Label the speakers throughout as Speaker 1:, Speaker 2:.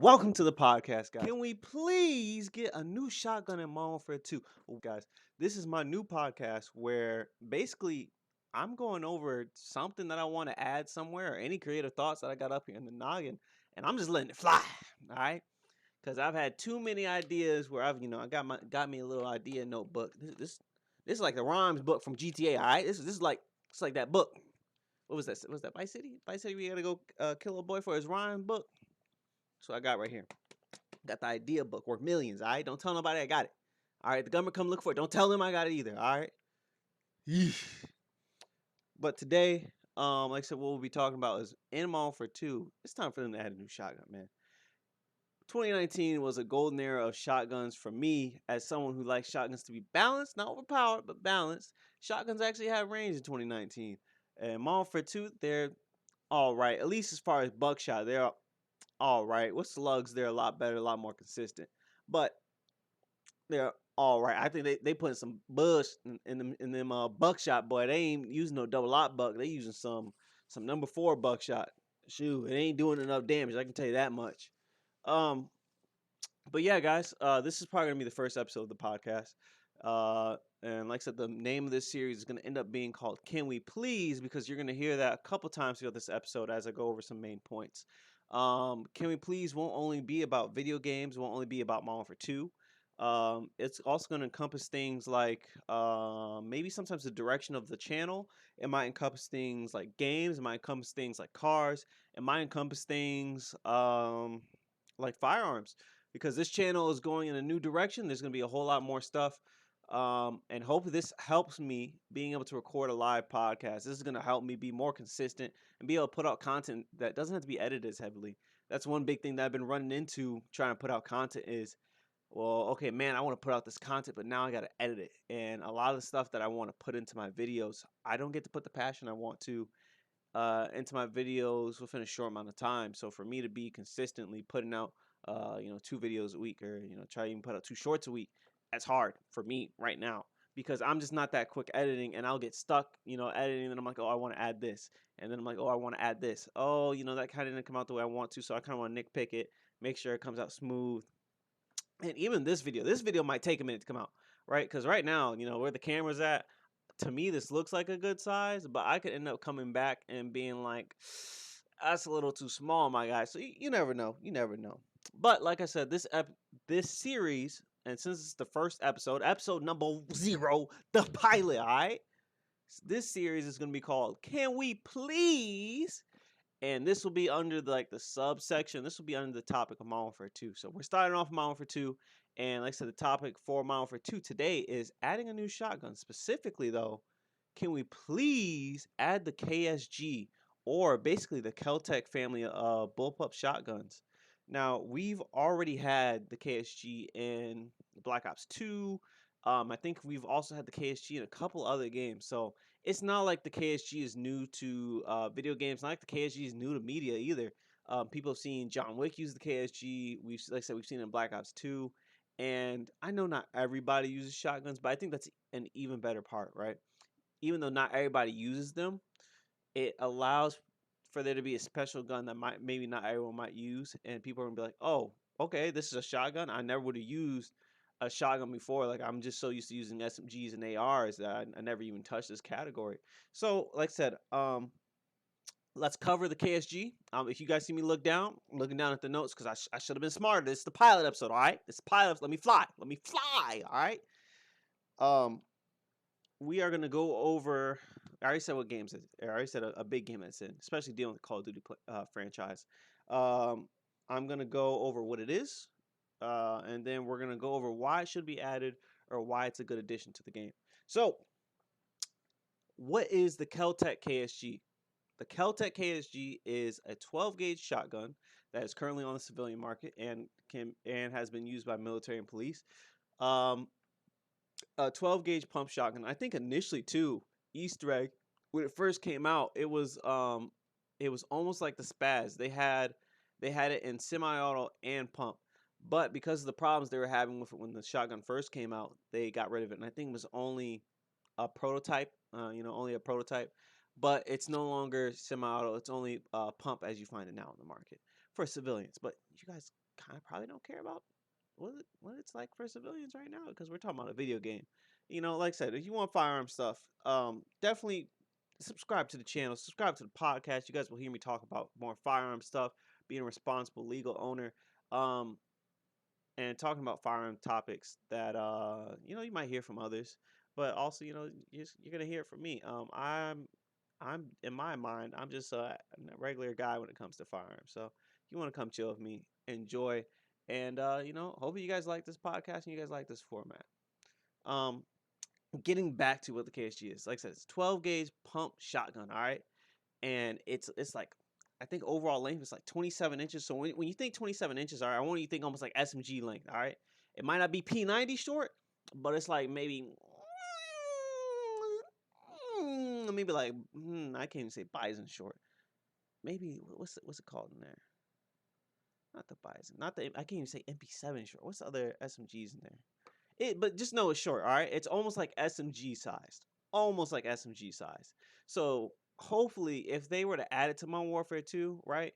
Speaker 1: Welcome to the podcast, guys. Can we please get a new shotgun in Modern Warfare 2? Oh, guys, this is my new podcast where basically I'm going over something that I want to add somewhere or any creative thoughts that I got up here in the noggin, and I'm just letting it fly. All right, because I've had too many ideas where I got me a little idea notebook. This is like the rhymes book from GTA. All right, this is like it's like that book. What was that? Was that Vice City? Vice City, we gotta go kill a boy for his rhyme book. So I got right here. Got the idea book worth millions, all right? Don't tell nobody I got it. All right, the government come look for it. Don't tell them I got it either, all right? Yeesh. But today, like I said, what we'll be talking about is in Modern Warfare 2, it's time for them to add a new shotgun, man. 2019 was a golden era of shotguns for me as someone who likes shotguns to be balanced, not overpowered, but balanced. Shotguns actually had range in 2019. And Modern Warfare 2, they're all right, at least as far as buckshot, they're all right. With slugs, they're a lot better, a lot more consistent. But they're all right. I think they putting some bush in them buckshot, boy. They ain't using no double lock buck. They using some number 4 buckshot. Shoot, it ain't doing enough damage. I can tell you that much. Um, but yeah, guys, this is probably gonna be the first episode of the podcast. And like I said, the name of this series is gonna end up being called "Can We Please?" because you're gonna hear that a couple times throughout this episode as I go over some main points. Can We Please won't only be about video games, won't only be about Modern Warfare 2. It's also going to encompass things like maybe sometimes the direction of the channel. It might encompass things like games. It might encompass things like cars. It might encompass things like firearms because this channel is going in a new direction. There's going to be a whole lot more stuff. And hopefully this helps me being able to record a live podcast. This is going to help me be more consistent and be able to put out content that doesn't have to be edited as heavily. That's one big thing that I've been running into trying to put out content is, well, okay, man, I want to put out this content, but now I got to edit it. And a lot of the stuff that I want to put into my videos, I don't get to put the passion I want to into my videos within a short amount of time. So for me to be consistently putting out, 2 videos a week or, try to even put out 2 shorts a week, that's hard for me right now because I'm just not that quick editing and I'll get stuck, editing. And I'm like, oh, I want to add this. And then I'm like, oh, I want to add this. Oh, that kind of didn't come out the way I want to. So I kind of want to nitpick it, make sure it comes out smooth. And even this video might take a minute to come out, right? Because right now, where the camera's at, to me, this looks like a good size, but I could end up coming back and being like, that's a little too small, my guy. So you never know. You never know. But like I said, this series, and since it's the first episode number 0, the pilot, all right? This series is going to be called Can We Please? And this will be under the subsection. This will be under the topic of Modern Warfare 2. So we're starting off Modern Warfare 2, and like I said, the topic for Modern Warfare 2 today is adding a new shotgun. Specifically, though, can we please add the KSG or basically the Keltec family of bullpup shotguns? Now we've already had the KSG in Black Ops 2. I think we've also had the KSG in a couple other games. So it's not like the KSG is new to video games. Not like the KSG is new to media either. People have seen John Wick use the KSG. Like I said, we've seen it in Black Ops 2. And I know not everybody uses shotguns, but I think that's an even better part, right? Even though not everybody uses them, it allows for there to be a special gun that maybe not everyone might use, and people are gonna be like, "Oh, okay, this is a shotgun. I never would have used a shotgun before. Like I'm just so used to using SMGs and ARs that I never even touched this category." So, like I said, let's cover the KSG. If you guys see me I'm looking down at the notes because I should have been smarter. This is the pilot episode, all right? This is pilot. Let me fly. Let me fly. All right. Um, we are going to go over. I already said what games. I already said a big game that's in, especially dealing with the Call of Duty franchise. I'm going to go over what it is, and then we're going to go over why it should be added or why it's a good addition to the game. So, what is the Keltec KSG? The Keltec KSG is a 12 gauge shotgun that is currently on the civilian market and has been used by military and police. Um, a 12 gauge pump shotgun. I think initially too, Easter egg when it first came out, it was almost like the Spaz. They had it in semi-auto and pump. But because of the problems they were having with it when the shotgun first came out, they got rid of it. And I think it was only a prototype, only a prototype. But it's no longer semi-auto. It's only pump as you find it now in the market for civilians. But you guys kind of probably don't care about what it's like for civilians right now because we're talking about a video game. Like I said, if you want firearm stuff, definitely subscribe to the channel, subscribe to the podcast. You guys will hear me talk about more firearm stuff, being a responsible legal owner, um, and talking about firearm topics that you might hear from others, but also you're gonna hear it from me. I'm in my mind, I'm just a regular guy when it comes to firearms. So if you want to come chill with me, enjoy, and hopefully you guys like this podcast and you guys like this format. Um, Getting back to what the KSG is, like I said, it's 12 gauge pump shotgun. All right, and it's like I think overall length is like 27 inches. So when you think 27 inches, all right, I want you to think almost like SMG length. All right, it might not be P90 short, but it's like maybe like I can't even say Bison short. Maybe what's it called in there? Not the Bison, not the I can't even say MP7 short. What's the other SMGs in there? But just know it's short, all right? It's almost like SMG sized. Almost like SMG sized. So hopefully if they were to add it to Modern Warfare 2, right?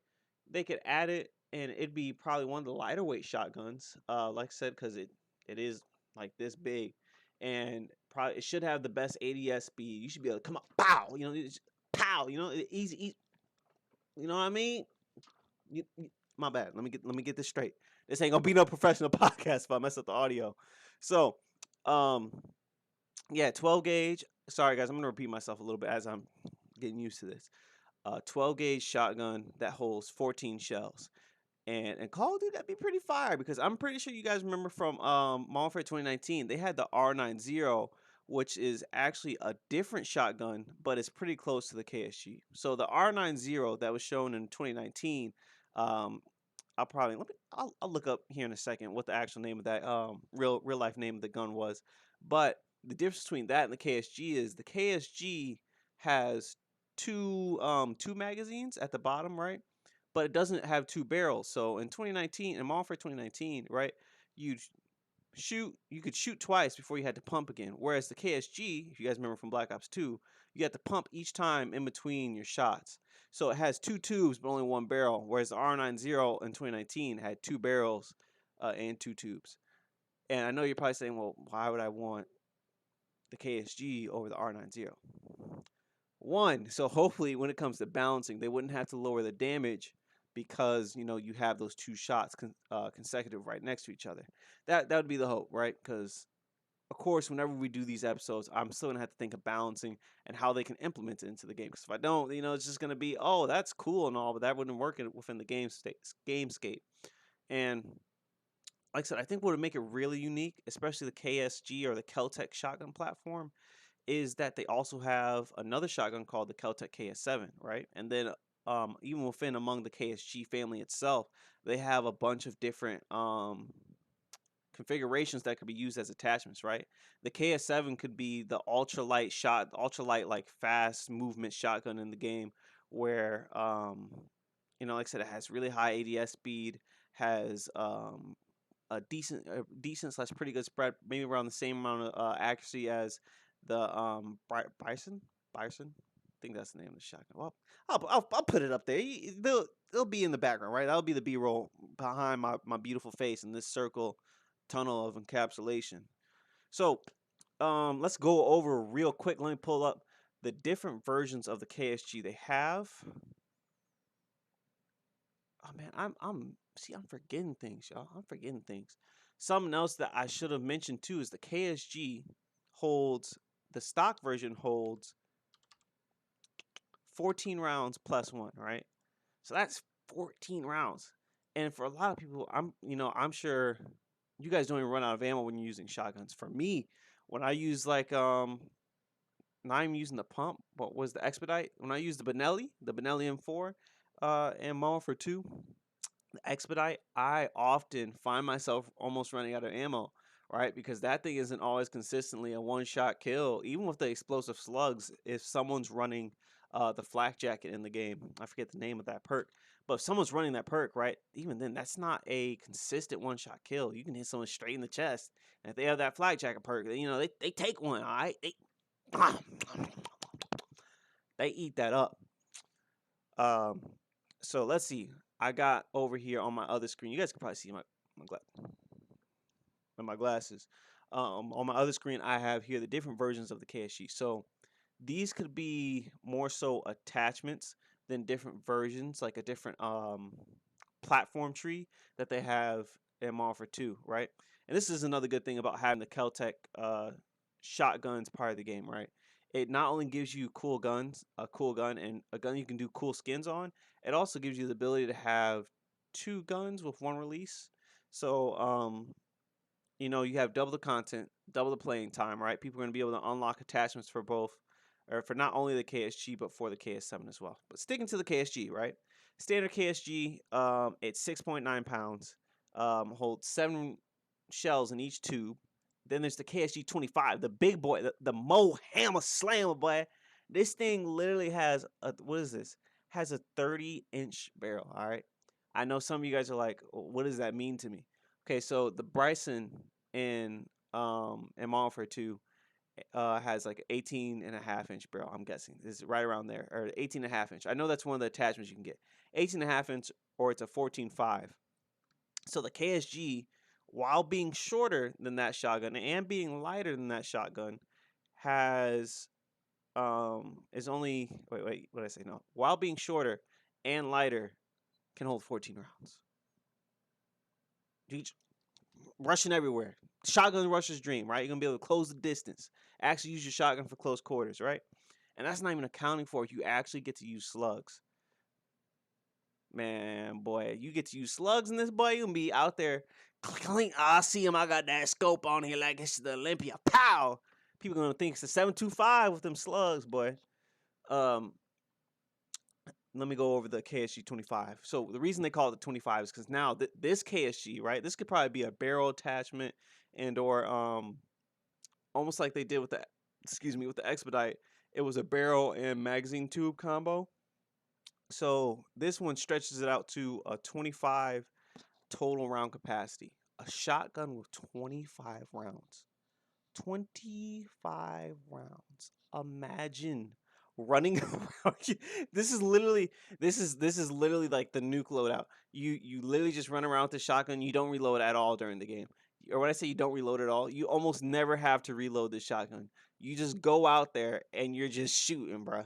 Speaker 1: They could add it and it'd be probably one of the lighter weight shotguns. Like I said, because it is like this big. And probably it should have the best ADS speed. You should be able to come up, pow, pow, easy, easy. You know what I mean? My bad. Let me get this straight. This ain't gonna be no professional podcast if I mess up the audio. So, um, yeah, 12 gauge. Sorry guys, I'm gonna repeat myself a little bit as I'm getting used to this. 12 gauge shotgun that holds 14 shells. And Call of Duty, that'd be pretty fire because I'm pretty sure you guys remember from Modern Warfare 2019, they had the R90, which is actually a different shotgun, but it's pretty close to the KSG. So the R90 that was shown in 2019, um, I'll look up here in a second what the actual name of that real life name of the gun was. But the difference between that and the KSG is the KSG has two magazines at the bottom, right? But it doesn't have two barrels. So in 2019, in Modern Warfare 2019, right, you you could shoot twice before you had to pump again. Whereas the KSG, if you guys remember from Black Ops 2, you had to pump each time in between your shots. So it has two tubes but only one barrel. Whereas the R90 in 2019 had two barrels and two tubes. And I know you're probably saying, well, why would I want the KSG over the R90? One, so hopefully when it comes to balancing, they wouldn't have to lower the damage because you have those two shots consecutive right next to each other. That would be the hope, right? Because of course, whenever we do these episodes, I'm still gonna have to think of balancing and how they can implement it into the game. Because if I don't, it's just gonna be, oh, that's cool and all, but that wouldn't work within the gamescape. And like I said, I think what would make it really unique, especially the KSG or the Keltec shotgun platform, is that they also have another shotgun called the keltec KS7, right? And then even within among the KSG family itself, they have a bunch of different configurations that could be used as attachments, right? The KS7 could be the ultralight like fast movement shotgun in the game where like I said, it has really high ADS speed, has a decent slash pretty good spread, maybe around the same amount of accuracy as the Bison. Bison, I think that's the name of the shotgun. Well, I'll put it up there. They'll be in the background, right? That'll be the B-roll behind my beautiful face in this circle tunnel of encapsulation. So let's go over real quick. Let me pull up the different versions of the KSG they have. Oh man, I'm forgetting things, y'all. I'm forgetting things. Something else that I should have mentioned too is the KSG holds the stock version holds 14 rounds plus one, right? So that's 14 rounds. And for a lot of people, I'm sure you guys don't even run out of ammo when you're using shotguns. For me, when I use not even using the pump, but was the expedite. When I use the Benelli M4, and Modern Warfare 2, expedite, I often find myself almost running out of ammo, right? Because that thing isn't always consistently a one-shot kill. Even with the explosive slugs, if someone's running the flak jacket in the game, I forget the name of that perk, but if someone's running that perk, right, even then, that's not a consistent one-shot kill. You can hit someone straight in the chest, and if they have that flak jacket perk, they take one, all right? They eat that up. Um, so let's see. I got over here on my other screen. You guys can probably see my glasses. On my other screen, I have here the different versions of the KSG. So these could be more so attachments than different versions, like a different platform tree that they have in Modern Warfare 2, right? And this is another good thing about having the Keltec shotguns part of the game, right? It not only gives you cool guns, a cool gun, and a gun you can do cool skins on, it also gives you the ability to have two guns with one release. So, you have double the content, double the playing time, right? People are going to be able to unlock attachments for both, or for not only the KSG, but for the KS7 as well. But sticking to the KSG, right? Standard KSG, it's 6.9 pounds, holds 7 shells in each tube. Then there's the KSG 25, the big boy, the Mo Hammer Slammer, boy. This thing literally has what is this? Has a 30-inch barrel, all right? I know some of you guys are like, what does that mean to me? Okay, so the Bryson in Modern Warfare 2 has like 18.5-inch barrel. I'm guessing this is right around there, or 18.5-inch. I know that's one of the attachments you can get. 18.5-inch, or it's a 14.5. So the KSG, while being shorter than that shotgun and being lighter than that shotgun, has is only wait, what did I say? No, while being shorter and lighter, can hold 14 rounds. Each rushing everywhere. Shotgun rusher's dream, right? You're gonna be able to close the distance. Actually use your shotgun for close quarters, right? And that's not even accounting for if you actually get to use slugs. Man, boy, you get to use slugs in this, boy. You gonna be out there. Clink. I see him. I got that scope on here like it's the Olympia. Pow! People gonna think it's a 7.25 with them slugs, boy. Um, Let me go over the KSG 25. So the reason they call it the 25 is because now this KSG, right? This could probably be a barrel attachment and or almost like they did with the Expedite. It was a barrel and magazine tube combo. So this one stretches it out to a 25 total round capacity. A shotgun with 25 rounds. 25 rounds. Imagine running around. This is literally like the nuke loadout. You literally just run around with the shotgun. You don't reload at all during the game. Or when I say you don't reload at all, you almost never have to reload the shotgun. You just go out there and you're just shooting, bro.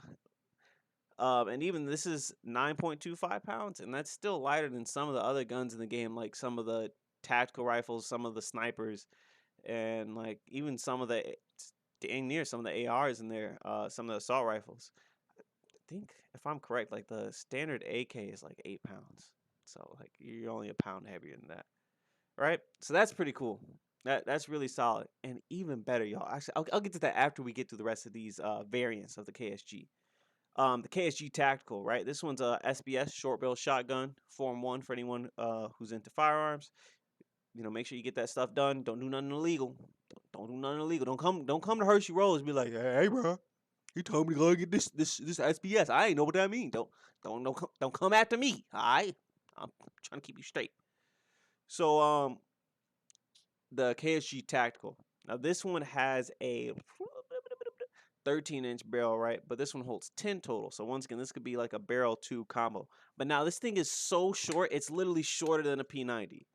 Speaker 1: And even this is 9.25 pounds, and that's still lighter than some of the other guns in the game, like some of the tactical rifles, some of the snipers, and like even some of the dang near some of the ARs in there, some of the assault rifles. I think if I'm correct, like the standard AK is like 8 pounds, so like you're only a pound heavier than that, right? So that's pretty cool. That's really solid, and even better, y'all. Actually, I'll get to that after we get to the rest of these variants of the KSG. The KSG Tactical, right? This one's a SBS short barrel shotgun, Form 1 for anyone who's into firearms. Make sure you get that stuff done. Don't do nothing illegal. Don't do nothing illegal. Don't come to Hershey Rose and be like, hey, bro, he told me to go get this SBS. I ain't know what that means. Don't come after me. All right, I'm trying to keep you straight. So the KSG Tactical. Now this one has a 13-inch barrel, right? But this one holds 10 total. So once again, this could be like a barrel tube combo. But now this thing is so short, it's literally shorter than a P90.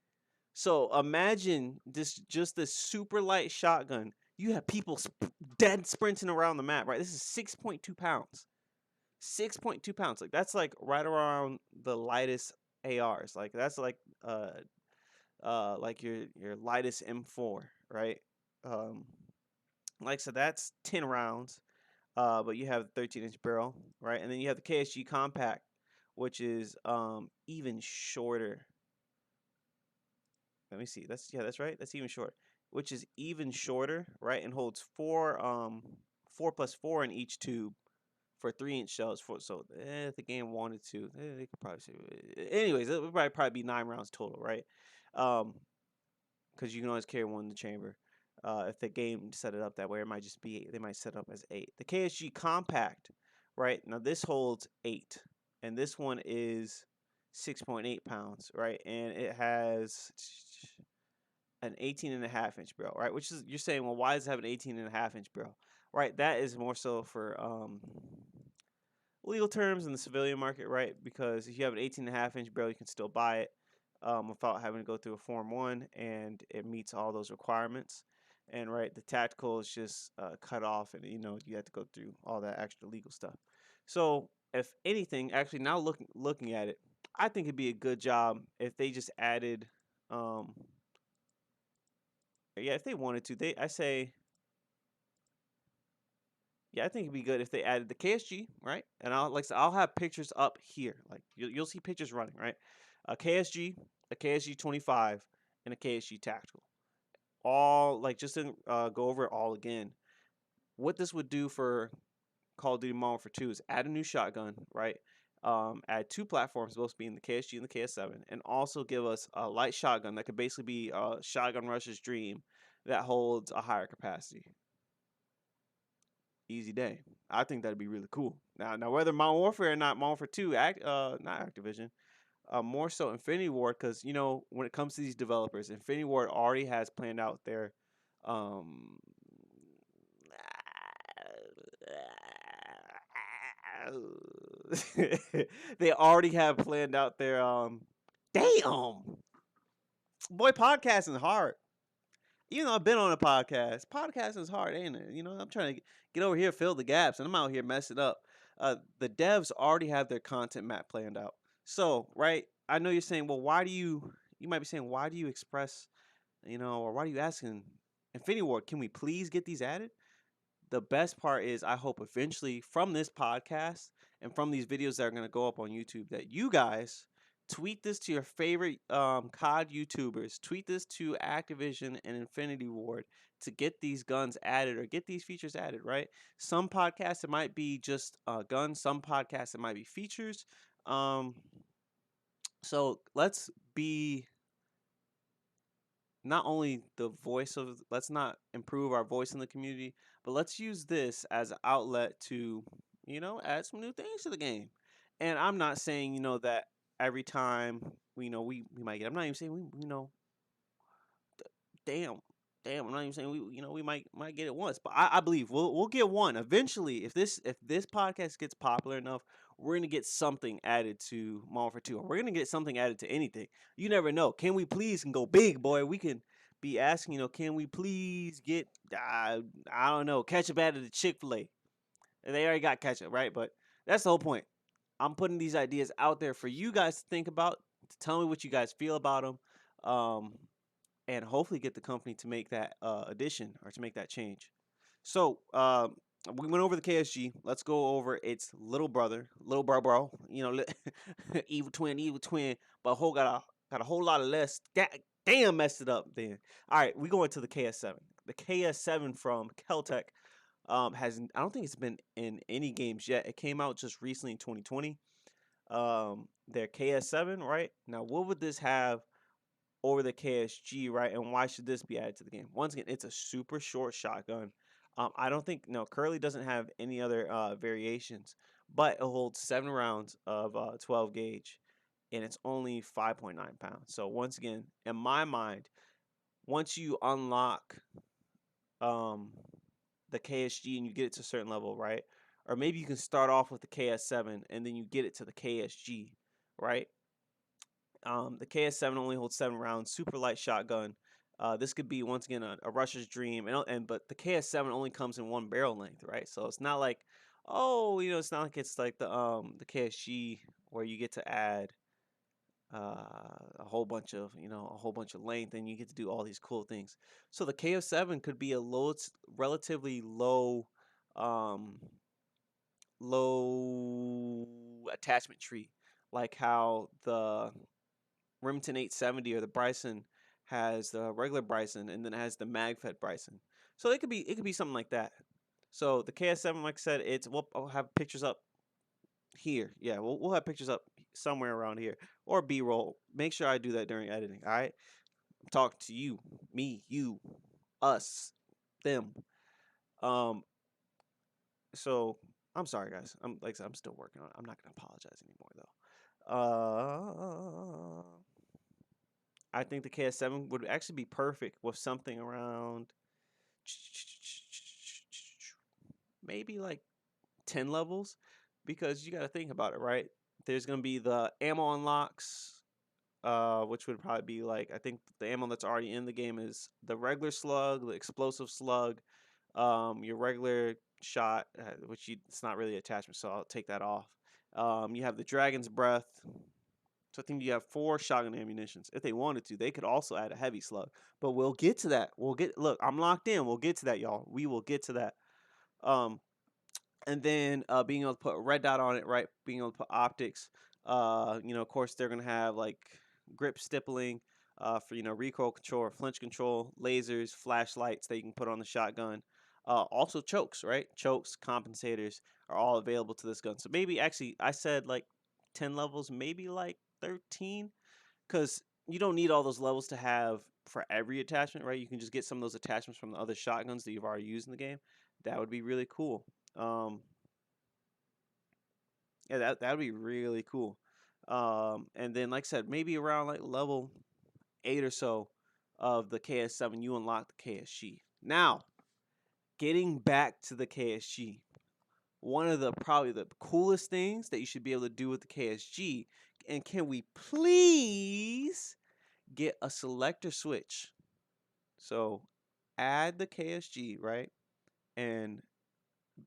Speaker 1: So imagine just this super light shotgun. You have people dead sprinting around the map, right? This is 6.2 pounds. 6.2 pounds. Like that's like right around the lightest ARs. Like that's like your lightest M4, right? Um so that's 10 rounds. But you have the 13-inch barrel, right? And then you have the KSG Compact, which is even shorter. Let me see. That's right. That's even shorter, which is even shorter, right? And holds 4 plus 4 in each tube for 3-inch shells. If the game wanted to, they could probably say. Anyways, it would probably be 9 rounds total, right? Because you can always carry one in the chamber. If the game set it up that way, it might just be 8. They might set it up as 8. The KSG Compact, right? Now this holds 8, and this one is 6.8 pounds, right? And it has an 18.5-inch barrel, right? Which is, you're saying, well, why does it have an 18.5-inch barrel, right? That is more so for legal terms in the civilian market, right? Because if you have an 18.5 inch barrel, you can still buy it without having to go through a Form 1, and it meets all those requirements. And right, the tactical is just cut off, and you have to go through all that extra legal stuff. So, if anything, actually, now looking at it, I think it'd be a good job if they just added, um, yeah, if they wanted to, I say, yeah, I think it'd be good if they added the KSG, right? And I'll have pictures up here. Like you'll see pictures running, right? A KSG, a KSG 25, and a KSG tactical. All like just to go over it all again. What this would do for Call of Duty Modern Warfare 2 is add a new shotgun, right? Add two platforms, both being the KSG and the KS7, and also give us a light shotgun that could basically be a shotgun rusher's dream that holds a higher capacity. Easy day. I think that'd be really cool. Now whether Modern Warfare or not, Modern Warfare 2, not Activision, more so Infinity Ward, because when it comes to these developers, Infinity Ward already has planned out their, um, they already have planned out their, damn, boy, podcasting is hard. I've been on a podcast. Podcasting is hard, ain't it? I'm trying to get over here, fill the gaps, and I'm out here messing up. The devs already have their content map planned out. So, right, I know you're saying, well, why do you might be saying, why do you express, or why are you asking Infinity Ward, can we please get these added? The best part is I hope eventually from this podcast and from these videos that are going to go up on YouTube that you guys tweet this to your favorite COD YouTubers, tweet this to Activision and Infinity Ward to get these guns added or get these features added, right? Some podcasts it might be just guns, some podcasts it might be features. Um, so let's be not only the voice of, let's not improve our voice in the community, but let's use this as an outlet to add some new things to the game. And I'm not saying that every time we might get, I'm not even saying we damn, damn. I'm not even saying we might get it once, but I believe we'll get one eventually. If this podcast gets popular enough, we're gonna get something added to Modern Warfare 2. Or we're gonna get something added to anything. You never know. Can we please can go big, boy? We can be asking, can we please get I don't know, ketchup added to Chick-fil-A? They already got ketchup, right? But that's the whole point. I'm putting these ideas out there for you guys to think about, to tell me what you guys feel about them. And hopefully get the company to make that addition or to make that change. So we went over the KSG. Let's go over its little brother, bro. Evil twin. But got a whole lot of less. Damn, messed it up. Then all right, we go into the KS7. The KS7 from Keltec has, I don't think it's been in any games yet. It came out just recently in 2020. Their KS7, right? Now, what would this have over the KSG, right? And why should this be added to the game? Once again, it's a super short shotgun. I don't think, no, Curly doesn't have any other variations, but it holds 7 rounds of 12 gauge, and it's only 5.9 pounds. So once again, in my mind, once you unlock um, the KSG and you get it to a certain level, right? Or maybe you can start off with the KS7 and then you get it to the KSG, right? The KS7 only holds 7 rounds, super light shotgun. This could be once again a rusher's dream, but the KS7 only comes in one barrel length, right? So it's not like, it's not like it's like the KSG where you get to add a whole bunch of length and you get to do all these cool things. So the KS7 could be a relatively um, low attachment tree, like how the Remington 870 or the Bryson has the regular Bryson and then it has the MagFed Bryson. So it could be something like that. So the KS7, like I said, I'll have pictures up here. Yeah, we'll have pictures up somewhere around here or B-roll. Make sure I do that during editing. All right, I'm talking to you, me, you, us, them. Um, so I'm sorry, guys. Like I said, I'm still working on it. I'm not gonna apologize anymore though. I think the KS7 would actually be perfect with something around maybe like 10 levels. because you got to think about it, right? There's going to be the ammo unlocks, which would probably be like, I think the ammo that's already in the game is the regular slug, the explosive slug, your regular shot, which it's not really attachment, so I'll take that off. You have the dragon's breath. So I think you have 4 shotgun ammunitions. If they wanted to, they could also add a heavy slug. But we'll get to that. Look, I'm locked in. We'll get to that, y'all. We will get to that. Um, and then being able to put a red dot on it, right? Being able to put optics. Of course, they're gonna have like grip stippling, for recoil control or flinch control, lasers, flashlights that you can put on the shotgun. Also chokes, right? Chokes, compensators are all available to this gun. So maybe actually I said like 10 levels, maybe like 13, because you don't need all those levels to have for every attachment, right? You can just get some of those attachments from the other shotguns that you've already used in the game. That would be really cool. Um, yeah, that would be really cool. And then, like I said, maybe around like level 8 or so of the KS7, you unlock the KSG. Now, getting back to the KSG, one of the probably the coolest things that you should be able to do with the KSG, and can we please get a selector switch? So add the KSG, right? And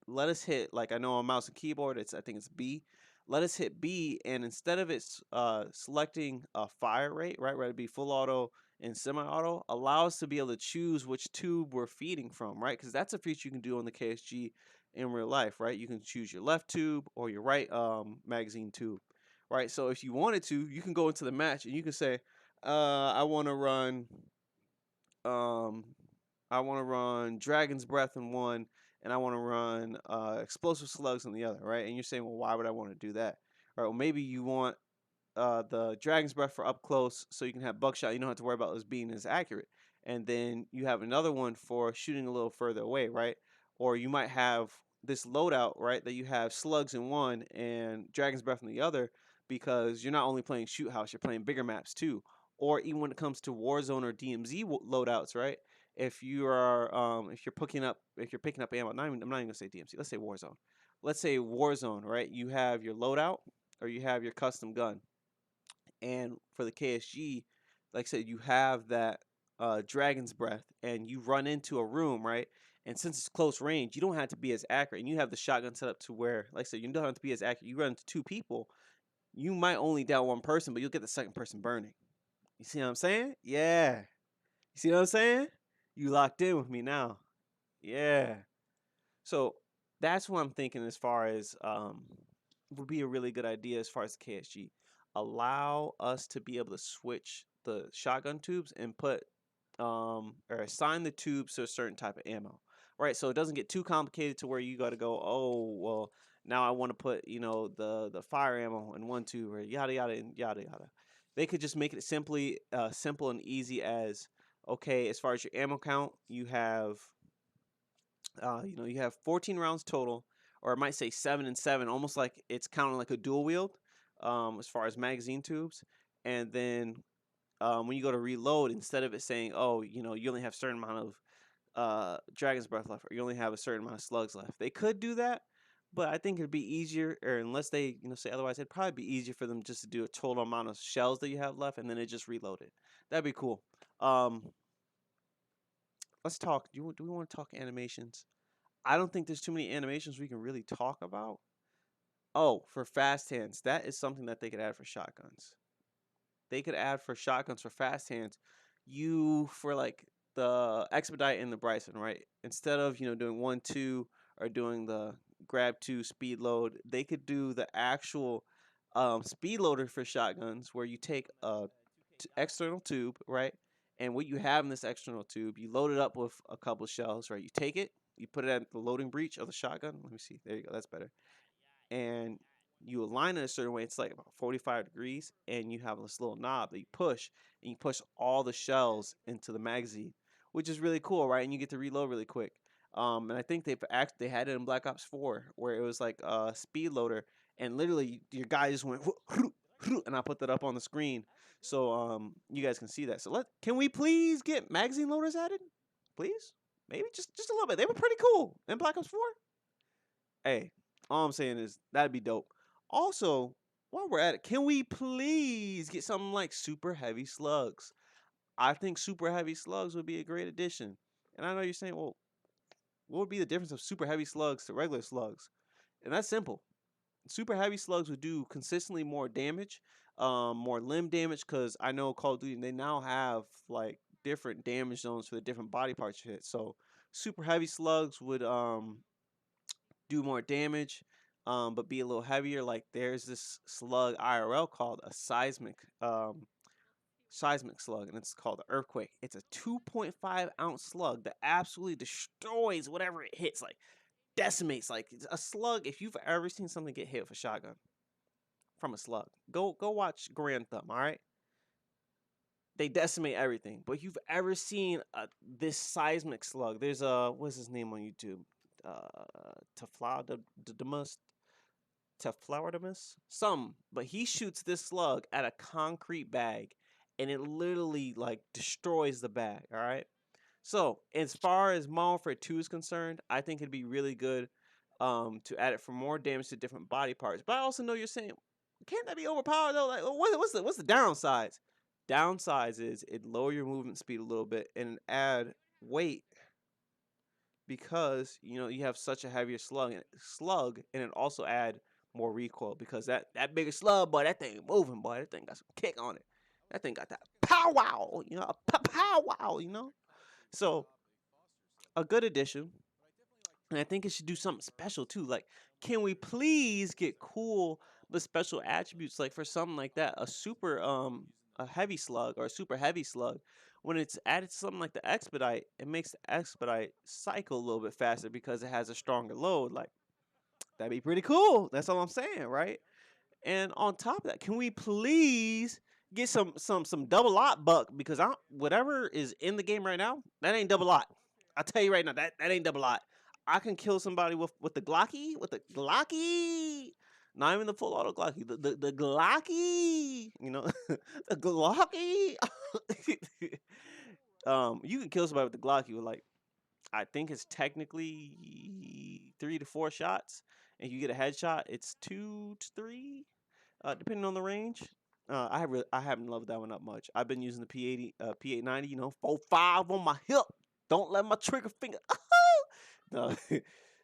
Speaker 1: let us hit, like, I know on mouse and keyboard, I think it's B. Let us hit B, and instead of it's selecting a fire rate, right, whether it be full auto and semi-auto, allow us to be able to choose which tube we're feeding from, right? Because that's a feature you can do on the KSG in real life, right? You can choose your left tube or your right magazine tube, right? So if you wanted to, you can go into the match and you can say, I want to run um, Dragon's Breath in one, and I want to run Explosive Slugs in the other, right? And you're saying, well, why would I want to do that? All right, well, maybe you want the Dragon's Breath for up close, so you can have buckshot. You don't have to worry about this being as accurate. And then you have another one for shooting a little further away, right? Or you might have this loadout, right, that you have slugs in one and Dragon's Breath in the other, because you're not only playing Shoot House, you're playing bigger maps too. Or even when it comes to Warzone or DMZ loadouts, right? If you're picking up ammo, I'm not even gonna say DMC. Let's say Warzone. Let's say Warzone, right? You have your loadout or you have your custom gun, and for the KSG, like I said, you have that Dragon's Breath, and you run into a room, right? And since it's close range, you don't have to be as accurate, and you have the shotgun set up to where, like I said, you don't have to be as accurate. You run into 2 people, you might only down 1 person, but you'll get the second person burning. You see what I'm saying? Yeah. You see what I'm saying? You locked in with me now. Yeah. So that's what I'm thinking as far as would be a really good idea as far as the KSG. Allow us to be able to switch the shotgun tubes and put or assign the tubes to a certain type of ammo. Right, so it doesn't get too complicated to where you got to go, oh well, now I want to put the fire ammo in one tube or yada yada and yada yada. They could just make it simply simple and easy as, okay, as far as your ammo count, you have 14 rounds total, or it might say 7 and 7, almost like it's counting like a dual wield, as far as magazine tubes. And then when you go to reload, instead of it saying, oh, you only have a certain amount of Dragon's Breath left, or you only have a certain amount of slugs left, they could do that. But I think it'd be easier, or unless they say otherwise, it'd probably be easier for them just to do a total amount of shells that you have left, and then it just reload it. That'd be cool. Um, let's talk. Do we want to talk animations? I don't think there's too many animations we can really talk about. Oh, for fast hands, that is something that they could add for shotguns. They could add for shotguns for fast hands. You for like the expedite and the Bryson, right? Instead of doing 1-2 or doing the grab 2 speed load, they could do the actual speed loader for shotguns, where you take a external tube, right? And what you have in this external tube, you load it up with a couple of shells, right? You take it, you put it at the loading breech of the shotgun. Let me see. There you go. That's better. And you align it a certain way. It's like about 45 degrees, and you have this little knob that you push, and you push all the shells into the magazine, which is really cool, right? And you get to reload really quick. And I think they had it in Black Ops 4, where it was like a speed loader, and literally your guy just went, and I put that up on the screen so you guys can see that. So can we please get magazine loaders added, please? Maybe just a little bit. They were pretty cool in Black Ops 4. Hey, All I'm saying is that'd be dope. Also, while we're at it, can we please get something like super heavy slugs? I think super heavy slugs would be a great addition. And I know you're saying, well, what would be the difference of super heavy slugs to regular slugs? And that's simple. Super heavy slugs would do consistently more damage, more limb damage. Because I know Call of Duty they now have like different damage zones for the different body parts you hit. So super heavy slugs would do more damage, but be a little heavier. Like there's this slug IRL called a seismic slug, and it's called the earthquake. It's a 2.5 ounce slug that absolutely destroys whatever it hits. Like decimates. Like it's a slug. If you've ever seen something get hit with a shotgun from a slug, go watch Grand Thumb. All right, they decimate everything. But if you've ever seen this seismic slug, there's a what's his name on YouTube? Teflaudamus, some, but he shoots this slug at a concrete bag, and it literally like destroys the bag. All right. So as far as Modern Warfare 2 is concerned, I think it'd be really good to add it for more damage to different body parts. But I also know you're saying, can't that be overpowered though? Like, what's the downsides? Downsides is it lower your movement speed a little bit and add weight because you have such a heavier slug, and it also add more recoil because that bigger slug, boy, that thing moving, boy, that thing got some kick on it. That thing got that pow wow, a pow wow. So a good addition, and I think it should do something special too. Like, can we please get cool but special attributes like for something like that, a heavy slug or a super heavy slug, when it's added to something like the expedite, it makes the expedite cycle a little bit faster because it has a stronger load. Like that'd be pretty cool. That's all I'm saying, right? And on top of that, can we please get some double lot buck because whatever is in the game right now, that ain't double lot. I'll tell you right now, that ain't double lot. I can kill somebody with the Glocky, not even the full auto Glocky, the Glocky, the Glocky. You can kill somebody with the Glocky with like I think it's technically 3 to 4 shots, and you get a headshot. It's 2 to 3 depending on the range. I haven't loved that one up much. I've been using the P80, P890, 4.5 on my hip. Don't let my trigger finger. No.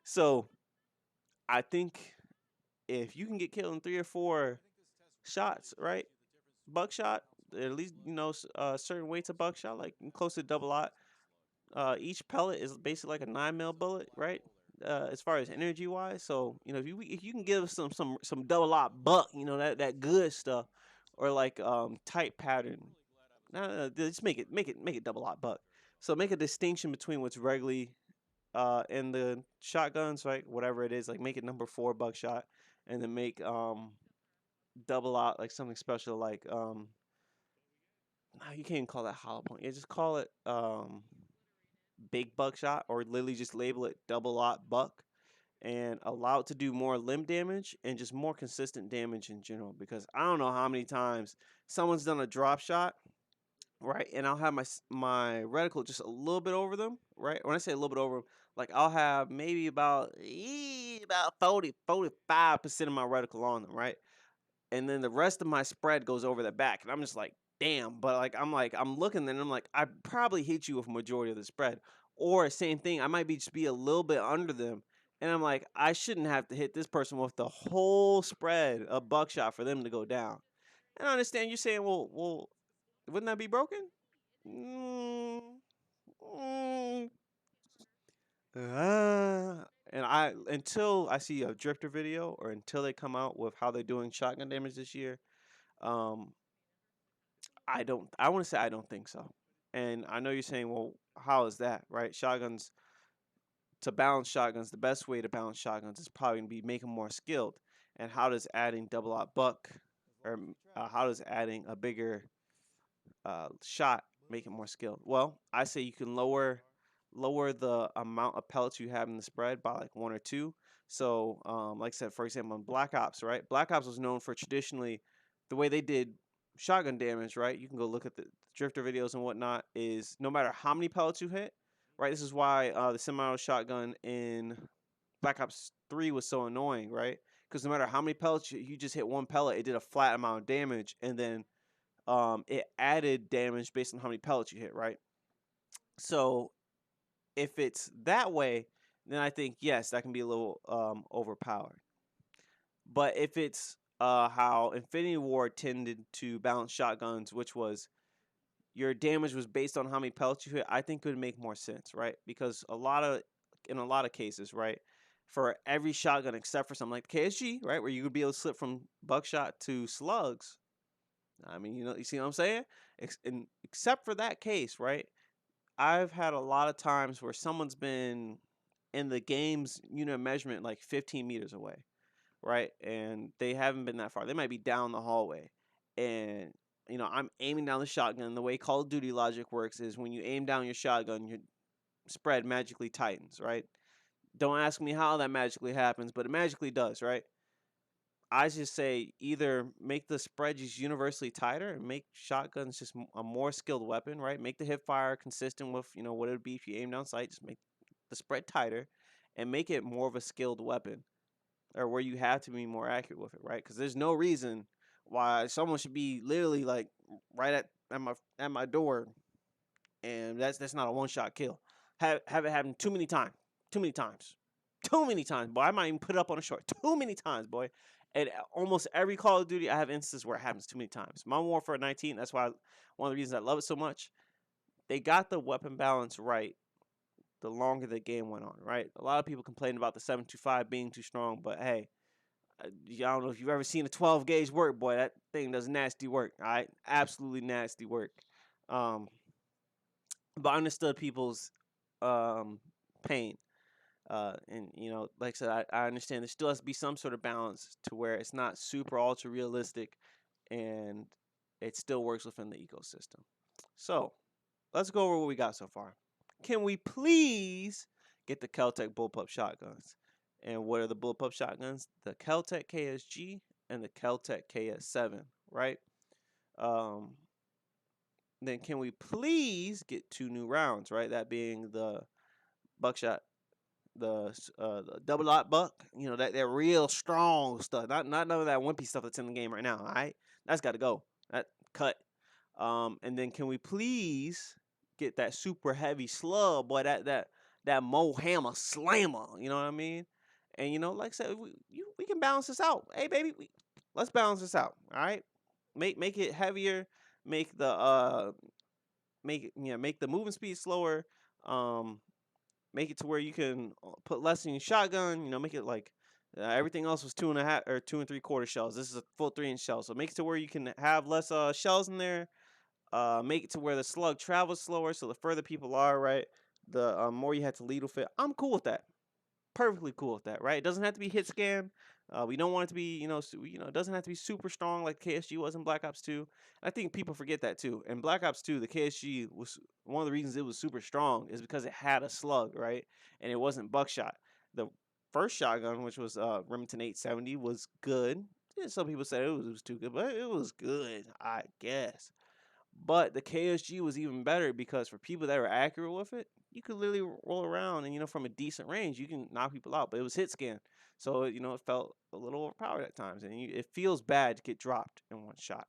Speaker 1: So I think if you can get killed in 3 or 4 shots, right? Buckshot, at least certain weights of buckshot, like close to double lot. Each pellet is basically like a 9 mil bullet, right? As far as energy wise, so if you can give some double lot buck, that good stuff, or like tight pattern. No, just make it double lot buck. So make a distinction between what's regularly in the shotguns, right? Whatever it is, like make it number 4 buckshot, and then make double lot like something special like you can't even call that hollow point. You just call it big buckshot, or literally just label it double lot buck, and allow it to do more limb damage and just more consistent damage in general. Because I don't know how many times someone's done a drop shot, right, and I'll have my reticle just a little bit over them, right? When I say a little bit over them, like I'll have maybe about 45% of my reticle on them, right? And then the rest of my spread goes over the back, and I'm just damn. But I'm looking, and I'm like, I probably hit you with majority of the spread, or same thing, I might be a little bit under them, and I'm like, I shouldn't have to hit this person with the whole spread of buckshot for them to go down. And I understand you're saying, well, wouldn't that be broken? Mm, mm, and until I see a drifter video, or until they come out with how they're doing shotgun damage this year, um, I want to say I don't think so. And I know you're saying, well, how is that, right? Shotguns, the best way to balance shotguns is probably going to be make them more skilled. And how does adding double out buck, or how does adding a bigger shot make it more skilled? Well, I say you can lower the amount of pellets you have in the spread by like 1 or 2. So, like I said, for example, in Black Ops, right? Black Ops was known for traditionally the way they did shotgun damage, right? You can go look at the drifter videos and whatnot. Is no matter how many pellets you hit, right? This is why the semi-auto shotgun in Black Ops 3 was so annoying, right? Because no matter how many pellets you just hit one pellet, it did a flat amount of damage, and then it added damage based on how many pellets you hit, right? So if it's that way, then I think yes, that can be a little overpowered. But if it's how Infinity Ward tended to balance shotguns, which was your damage was based on how many pellets you hit, I think it would make more sense, right? Because in a lot of cases, right, for every shotgun except for something like the KSG, right, where you would be able to slip from buckshot to slugs. I mean, you see what I'm saying? Except for that case, right? I've had a lot of times where someone's been in the game's unit of measurement like 15 meters away, right? And they haven't been that far. They might be down the hallway. And, I'm aiming down the shotgun. The way Call of Duty logic works is when you aim down your shotgun, your spread magically tightens, right? Don't ask me how that magically happens, but it magically does, right? I just say either make the spread just universally tighter and make shotguns just a more skilled weapon, right? Make the hip fire consistent with, what it would be if you aim down sight. Just make the spread tighter and make it more of a skilled weapon, or where you have to be more accurate with it, right? Because there's no reason why someone should be literally like right at my door, and that's not a one shot kill. Have it happen too many times, too many times, too many times, boy. I might even put it up on a short. Too many times, boy. And almost every Call of Duty, I have instances where it happens too many times. Modern Warfare 19, that's why one of the reasons I love it so much. They got the weapon balance right the longer the game went on, right? A lot of people complain about the 725 being too strong, but hey, I don't know if you've ever seen a 12 gauge work, boy. That thing does nasty work. All right, absolutely nasty work. Um, but I understood people's um, pain, and like I said, I understand there still has to be some sort of balance to where it's not super ultra realistic, and it still works within the ecosystem. So let's go over what we got so far. Can we please get the Keltec bullpup shotguns? And what are the bullpup shotguns? The Keltec KSG and the Keltec KS7, right? Um, then can we please get 2 new rounds, right? That being the buckshot, the double dot buck, that real strong stuff, not none of that wimpy stuff that's in the game right now. All right, that's got to go. That cut. And then can we please get that super heavy slug, boy? That Mo Hammer slammer. You know what I mean? And like I said, we can balance this out. Hey, baby, let's balance this out. All right, make it heavier. Make the make the moving speed slower. Um, make it to where you can put less in your shotgun. Make it like everything else was 2.5 or 2 3/4 shells. This is a full 3-inch shell, so make it to where you can have less shells in there. Make it to where the slug travels slower, so the further people are, right, the more you have to lead with it. I'm cool with that. Perfectly cool with that, right? It doesn't have to be hit scan. We don't want it to be, it doesn't have to be super strong like KSG was in Black Ops 2. I think people forget that too. In Black Ops 2, the KSG was one of the reasons it was super strong is because it had a slug, right? And it wasn't buckshot. The first shotgun, which was Remington 870, was good. Yeah, some people said it was too good, but it was good, I guess. But the KSG was even better because for people that were accurate with it, you could literally roll around and from a decent range you can knock people out. But it was hit scan, so it felt a little overpowered at times, and it feels bad to get dropped in one shot.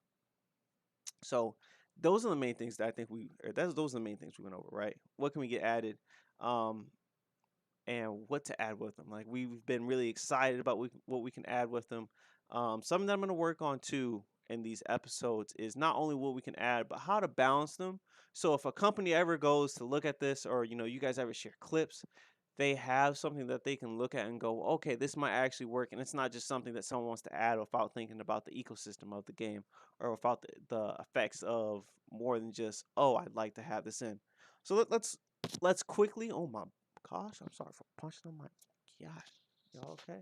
Speaker 1: So those are the main things that I think those are the main things we went over, right? What can we get added, and what to add with them? Like we've been really excited about what we can add with them. Something that I'm going to work on too in these episodes is not only what we can add, but how to balance them. So if a company ever goes to look at this, or you guys ever share clips, they have something that they can look at and go, okay, this might actually work, and it's not just something that someone wants to add without thinking about the ecosystem of the game or without the effects of more than just, oh, I'd like to have this in. So let's quickly. Oh my gosh, I'm sorry for punching on my. Gosh, y'all okay?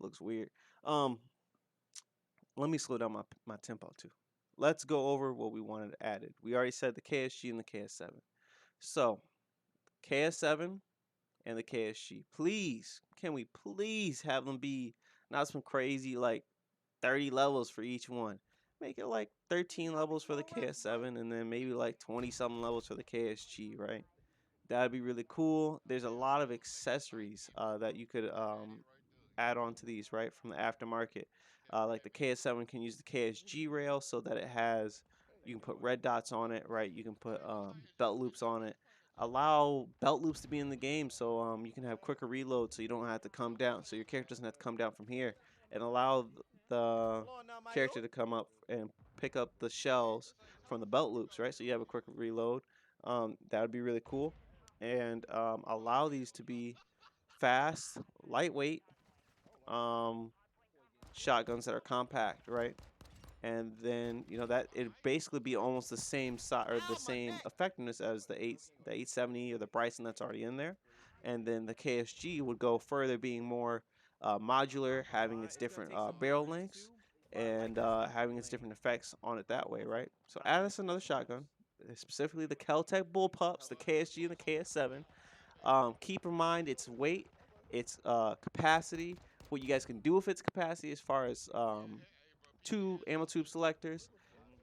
Speaker 1: Looks weird. Um, let me slow down my tempo too. Let's go over what we wanted added. We already said the KSG and the KS7. So KS7 and the KSG. Please, can we please have them be not some crazy like 30 levels for each one? Make it like 13 levels for the KS7 and then maybe like 20 something levels for the KSG, right? That'd be really cool. There's a lot of accessories that you could add on to these, right, from the aftermarket. Like the KS7 can use the KSG rail so that it has, you can put red dots on it, right? You can put belt loops on it. Allow belt loops to be in the game so you can have quicker reload so you don't have to come down, so your character doesn't have to come down from here, and allow the character to come up and pick up the shells from the belt loops, right? So you have a quicker reload. That would be really cool. And allow these to be fast, lightweight, um, shotguns that are compact, right? And then that it basically be almost the same size or the same effectiveness as the 870 or the Bryson that's already in there. And then the KSG would go further, being more modular, having its different barrel lengths and having its different effects on it that way, right? So add us another shotgun, specifically the Keltec bullpups, the KSG and the KS7. Keep in mind its weight, its capacity, what you guys can do with its capacity as far as two ammo tube selectors,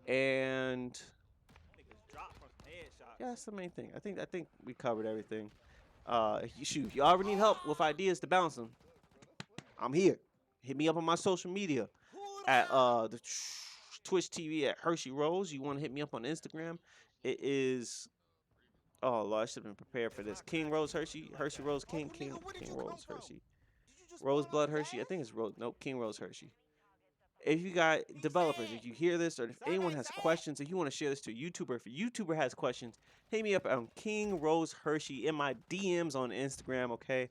Speaker 1: and yeah, that's the main thing. I think we covered everything. If you already need help with ideas to bounce them, I'm here. Hit me up on my social media at the Twitch TV at Hershey Rose. You want to hit me up on Instagram? It is, oh Lord, I should have been prepared for this. King Rose Hershey, Hershey Rose King Rose Hershey, Roseblood Hershey. I think it's Rose. Nope, King Rose Hershey. If you got developers, if you hear this, or if anyone has questions, if you want to share this to a YouTuber, if a YouTuber has questions, hit me up on King Rose Hershey in my DMs on Instagram, okay?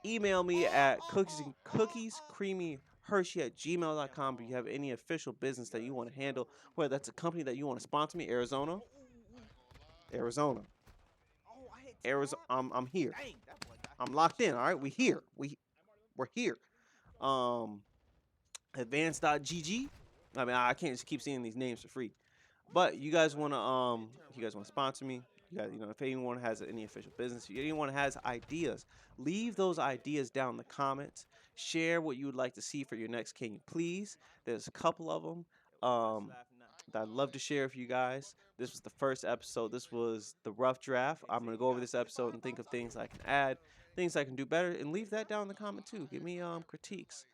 Speaker 1: Email me at cookiescreamyhershey@gmail.com if you have any official business that you want to handle, whether that's a company that you want to sponsor me, Arizona. I'm here. I'm locked in, all right? We're here. Advanced.gg. I mean, I can't just keep seeing these names for free. But you guys want to if you guys want to sponsor me, you guys, if anyone has any official business, if anyone has ideas, leave those ideas down in the comments. Share what you would like to see for your next Can You Please. There's a couple of them that I'd love to share with you guys. This was the first episode. This was the rough draft. I'm going to go over this episode and think of things I can add, things I can do better, and leave that down in the comment too. Give me critiques.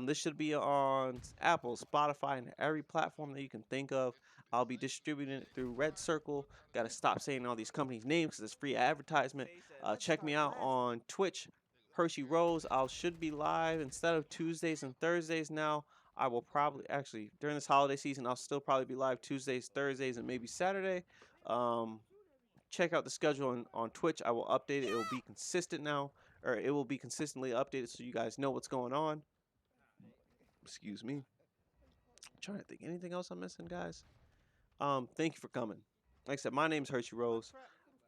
Speaker 1: This should be on Apple, Spotify, and every platform that you can think of. I'll be distributing it through Red Circle. Got to stop saying all these companies' names because it's free advertisement. Check me out on Twitch, Hershey Rose. I should be live instead of Tuesdays and Thursdays now. I will probably, actually, during this holiday season, I'll still probably be live Tuesdays, Thursdays, and maybe Saturday. Check out the schedule on Twitch. I will update it. It will be consistent now, or it will be consistently updated so you guys know what's going on. Excuse me. I'm trying to think. Anything else I'm missing, guys? Thank you for coming. Like I said, my name's Hershey Rose.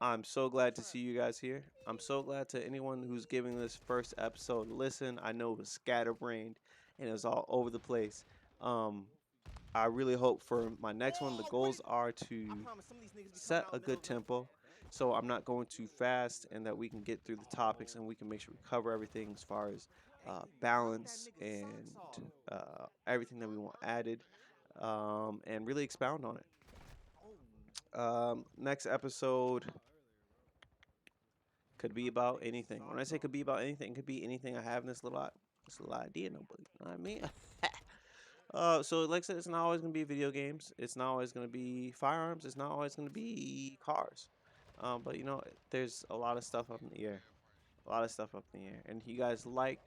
Speaker 1: I'm so glad to see you guys here. I'm so glad to anyone who's giving this first episode a listen. I know it was scatterbrained and it was all over the place. I really hope for my next one, the goals are to set a good tempo so I'm not going too fast, and that we can get through the topics and we can make sure we cover everything as far as balance and everything that we want added, and really expound on it. Next episode could be about anything. When I say could be about anything, it could be anything I have in this little idea. Nobody, you know what I mean? So like I said, it's not always going to be video games. It's not always going to be firearms. It's not always going to be cars. But there's a lot of stuff up in the air. And if you guys like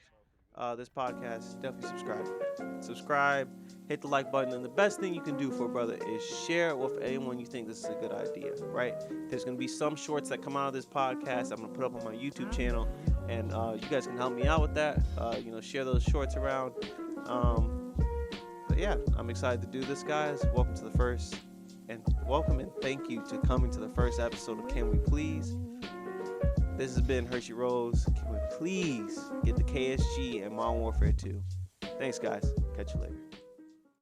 Speaker 1: this podcast, definitely subscribe, hit the like button, and the best thing you can do for a brother is share it with anyone you think this is a good idea, right? There's going to be some shorts that come out of this podcast I'm going to put up on my YouTube channel, and you guys can help me out with that. Share those shorts around. But yeah, I'm excited to do this, guys. Welcome and thank you to coming to the first episode of Can We Please. This has been Hershey Rose. Can we please get the KSG and Modern Warfare 2? Thanks, guys. Catch you later.